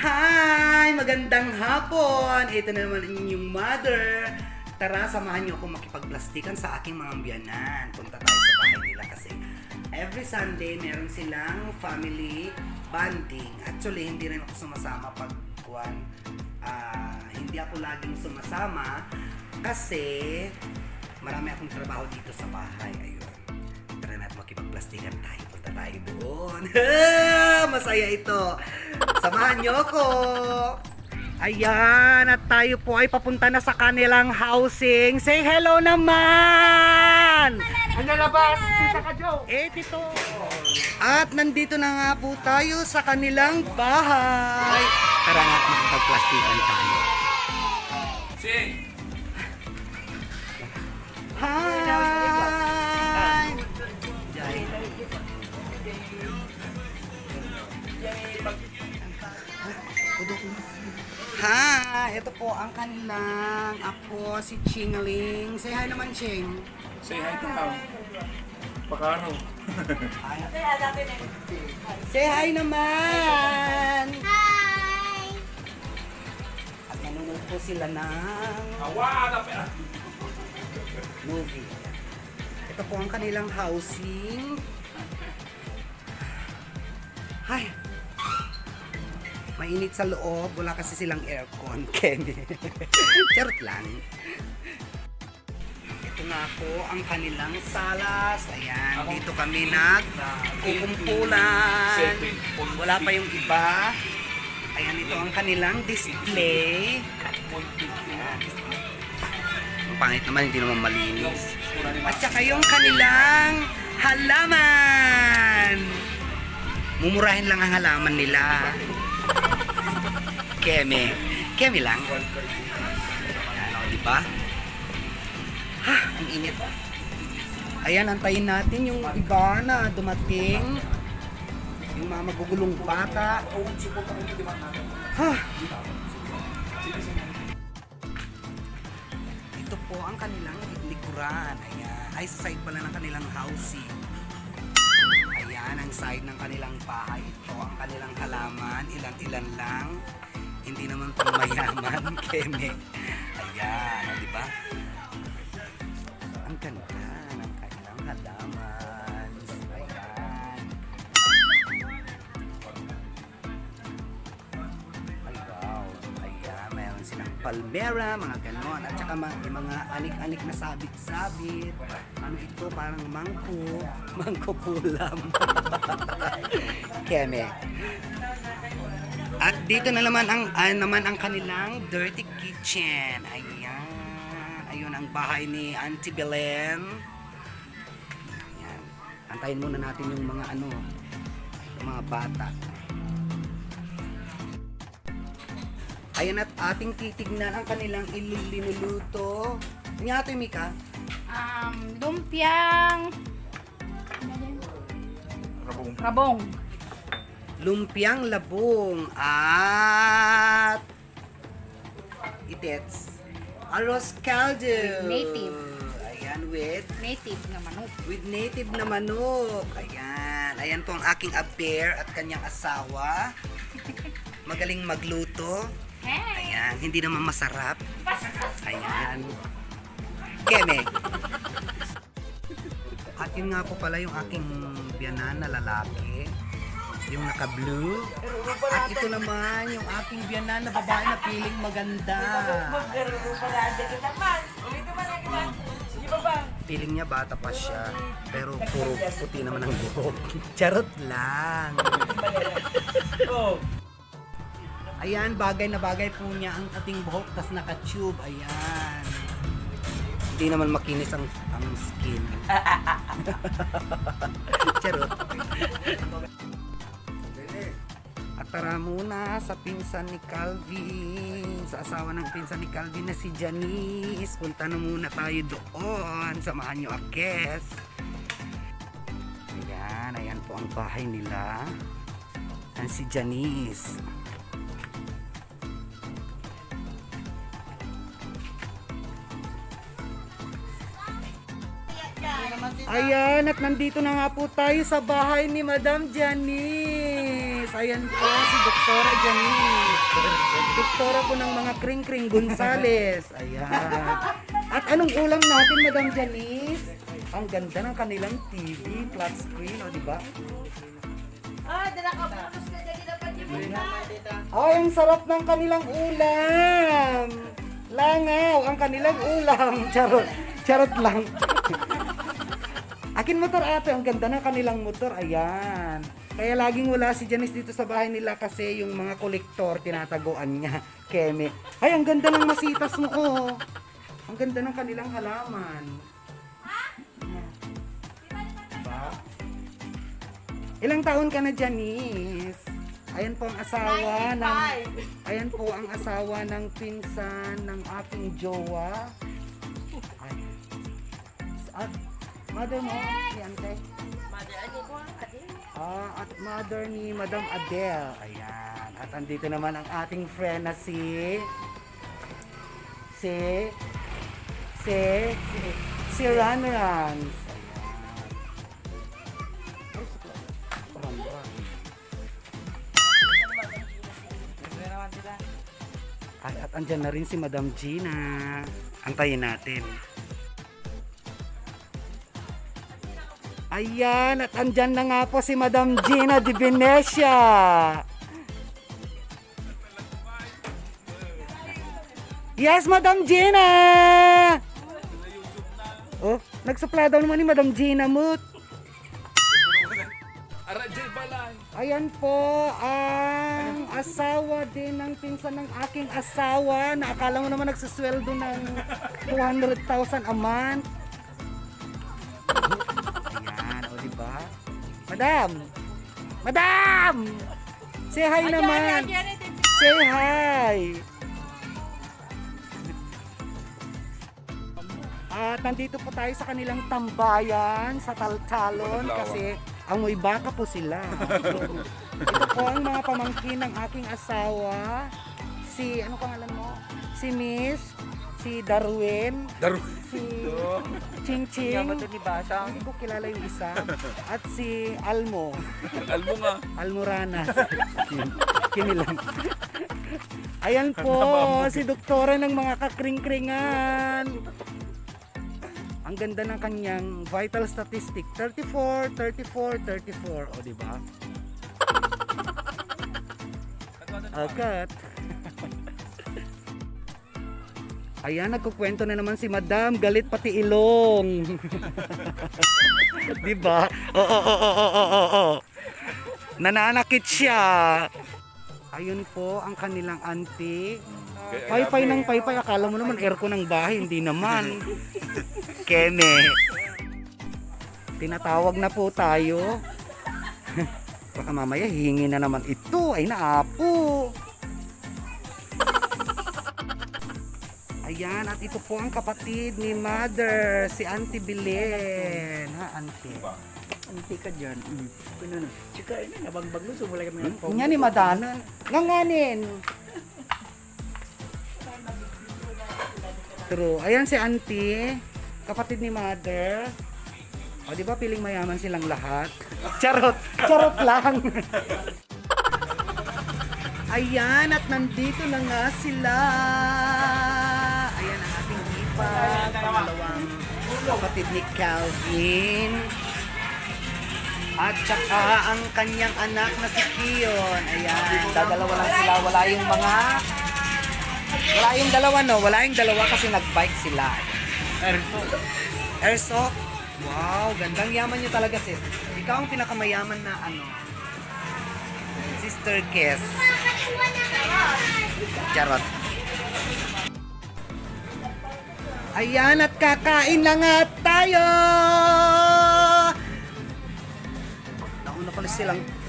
Hi! Magandang hapon! Ito na naman ang inyong mother. Tara, samahan niyo ako makipagplastikan sa aking mga biyanan. Punta tayo sa bahay nila kasi every Sunday meron silang family bonding. Actually, hindi rin ako sumasama pag hindi ako laging sumasama kasi marami akong trabaho dito sa bahay. Ayun. Tara na at makipagplastikan tayo. Punta tayo doon. Masaya ito. Samahan niyo ako. Ayan, at tayo po ay papunta na sa kanilang housing. Say hello naman! Ang lalabas, kita ka, Joe. Dito. At nandito na nga po tayo sa kanilang bahay. Tara na at makipagplastikan tayo. Sing! Hi! Jai. Hi! Ito po ang kanilang apo, si Chingling. Say hi naman, Ching. Say hi to how. Pakaro. Say hi naman! Hi! At nanonood po sila ng Awa na pera. movie. Ito po ang kanilang housing. Hi! Mainit sa loob. Wala kasi silang aircon. Kenny. Charot lang. Ito nga po ang kanilang salas. Ayan. Dito kami nagkukumpulan. Wala pa yung iba. Ayan, ito ang kanilang display. Ang pangit naman, hindi naman malinis. At saka yung kanilang halaman. Mumurahin lang ang halaman nila. Keme. Keme lang. Ayan, o, diba? Ha, ang init. Ayan, antayin natin yung iba na dumating. Yung mga magugulong bata. Ha. Ito po ang kanilang likuran. Ayan. Ay, sa side pala ng kanilang housing. Ayan ang side ng kanilang bahay. Ito ang kanilang halaman. Ilan-ilan lang. Hindi naman pang mayaman. Keme. Ayan. O, diba? Ang ganda ng kanilang halaman. Ayan. Ay, wow. Ayan. Mayroon silang palmera, mga ganon. At saka yung mga anik-anik na sabit-sabit. Ano ito? Parang mangko. Mangko pulam. Keme. At dito na naman ang kanilang dirty kitchen. Ayan. Ayun ang bahay ni Auntie Belen. Ayan. Antayin muna natin yung mga yung mga bata. Ayan, at ating titignan ang kanilang linuluto. Ano nga ito, Mika? Lumpiang rabong. Lumpiang labong at itets. Arroz caldo. Native. Ayan, with Native na manok. native na manok. Ayan. Ayan po ang aking affair at kanyang asawa. Magaling magluto. Hey! Ayan. Hindi naman masarap. Ayan. Keme. At yun nga po pala yung aking biyanan na lalaki. Yung naka-blue. At ito naman yung aking biyanan na babae na piling maganda. Piling niya bata pa siya. Pero puro puti naman ang buhok. Charot lang. Ayan, bagay na bagay po niya ang ating buhok. Tas naka-tube. Ayan. Hindi naman makinis ang skin. Charot. At tara muna sa pinsan ni Calvin, sa asawa ng pinsan ni Calvin na si Janice. Punta na muna tayo doon. Samahan nyo Akes. Ayan, ayan po ang bahay nila. Yan si Janice. Ayan, at nandito na nga po tayo sa bahay ni Madam Janice. Ayan po si Doktora Janice. Doktora po ng mga kring-kring Gonzales. Ayan. At anong ulam natin, Madam Janice? Ang ganda ng kanilang TV, flat screen, o diba? Ay, ang sarap ng kanilang ulam. Langaw, ang kanilang ulam. Charot. Charot lang. Akin motor ate, ang ganda ng kanilang motor. Ayan. Kaya laging wala si Janice dito sa bahay nila kasi yung mga kolektor tinataguan niya. Keme. Ay, ang ganda ng masitas mo, oh. Ang ganda ng kanilang halaman. Diba? Ilang taon ka na, Janice? Ayan po ang asawa ng Ayan po ang asawa ng pinsan ng aking jowa. Ay. At mother mo, si Ante. At mother ni Madam Adele. Ayan. At andito naman ang ating friend na si Ranrans. At andyan na rin si Madam Gina. Antayin natin. Ayan, at andyan na nga po si Madam Gina de Venecia. Yes, Madam Gina! Oh, nagsupla daw naman ni Madam Gina Moot. Arajay balay. Ayan po, ang asawa din ng pinsan ng aking asawa na akala mo naman nagsusweldo ng 200,000 a month. Ayan, o diba? Madam! Madam! Say hi naman! Say hi! At nandito po tayo sa kanilang tambayan sa Taltalon kasi amoy baka po sila. Ito po ang mga pamangkin ng aking asawa. Si, ano pangalan mo? Si Miss, si Darwin, si Ching Ching, hindi ko kilala yung isa, at si Almo, Almo nga. Almoranas. Kinilang. Ayan po, si doktora ng mga kakring-kringan. Ang ganda ng kanyang vital statistic, 34, 34, 34. O, diba? Agad. Ayan, nagkukwento na naman si Madam. Galit pati ilong. Diba? Oo. Nananakit siya. Ayun po ang kanilang auntie. Paypay ng paypay. Akala mo naman aircon ng bahay. Hindi naman. Keme. Tinatawag na po tayo. Baka mamaya hihingi na naman ito. Ay naapo. Ayan, at ito po ang kapatid ni Mother, si Auntie Belen. Ha, Auntie? Anti ka dyan. Ano na? Chika, nabagbag mo. Sumulay kami ng pong. Nga ni Madana. Nganganin. True. Ayan si Auntie, kapatid ni Mother. O, di ba piling mayaman silang lahat? Charot! Charot lang! Ayan, at nandito na nga sila. Ayan ang ating ipa. Pangalawang kapatid ni Calvin. At saka ang kanyang anak na si Kion. Ayan, dadalawa lang sila. Wala yung dalawa, no? Wala yung dalawa kasi nag-bike sila. Airsoft? Wow, gandang yaman nyo talaga, sis. Ikaw ang pinakamayaman na Sister Kes. Charot. Ayan, at kakain na nga tayo!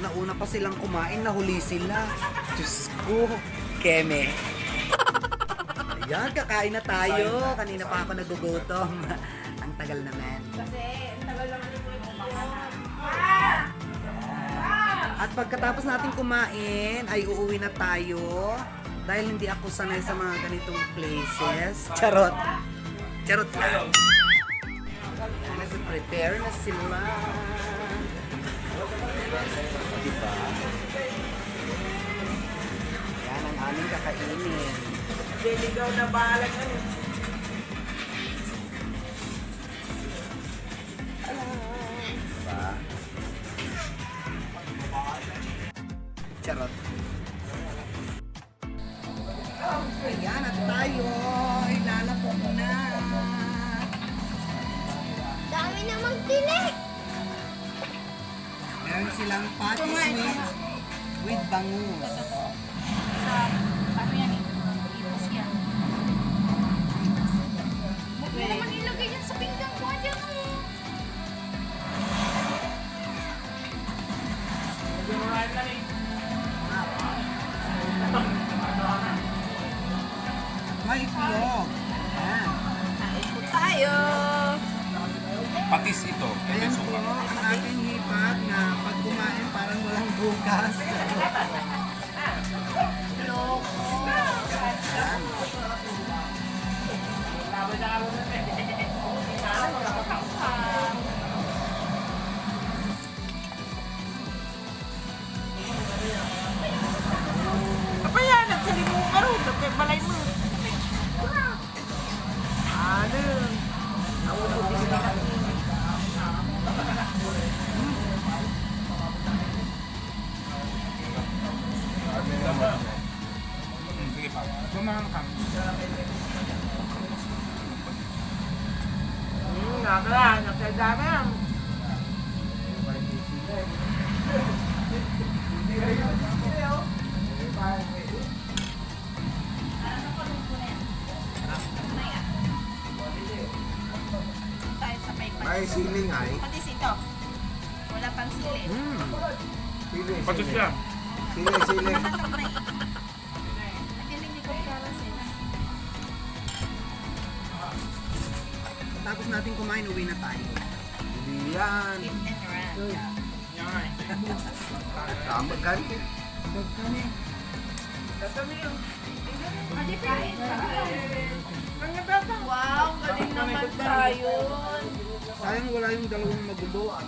Nauna pa silang kumain, nahuli sila. Diyos ko, Keme. Ayan, kakain na tayo. Kanina pa ako nagugutom. Ang tagal naman. At pagkatapos natin kumain, ay uuwi na tayo. Dahil hindi ako sanay sa mga ganitong places. Charot. Charot lang. Nag-prepare na sila. Diba? kakainin. Deligaw na bahala ka rin. Charot. Ayan, at tayo. Ilalapok na. Dami namang tinik. Meron silang patty with bangus. Ano yan eh? Ipos yan. Huwag mo naman ilagay yan sa pinggan ko. Diyan mo. May itlog. Ayan. Kain po tayo. Patis ito. Ayan po ang aking hipag na pag kumain parang walang bukas. Apa yan? Nagsalimu ka rin. Tapos balay mo. Ano? Ako po din sila. Sige pa. Kumangkang. Nakala. Nakadama yan. Tayo sa may May siling ay. patis ito. Wala pang sili. Siling. Patis yan. Siling, siling. Nagdilig ko para sila. Tapos natin kumain, uwi na tayo. Hindi yan. Eat and run. Tama ganti. Adi kain. Wow, galing naman tayo. Sayang wala yung dalawang magulo.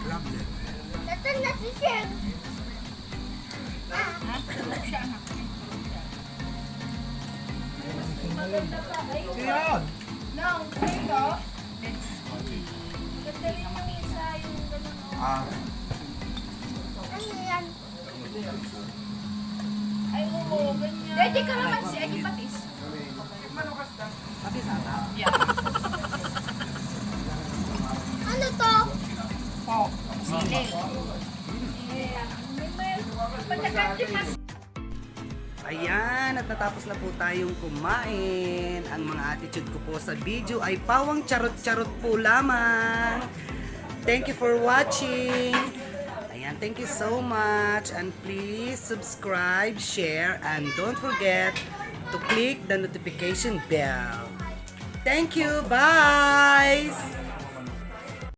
Lovely. Nasaan na si Shem? Ha? Siya na. Siyod! No, sa'yo. Let's see. Ganda rin yung isa, yung ganun. Ah. Ano yan? Ay, oo, ganyan. Ready ka naman si Agi Patis. Pati sana. Yeah. Ano to? Pork. Sili. Pagkakatimas. Ayan, at natapos na po tayong kumain. Ang mga attitude ko po sa video ay pawang charot-charot po lamang. Thank you for watching. Ayan, thank you so much. And please subscribe, share, and don't forget to click the notification bell. Thank you. Bye!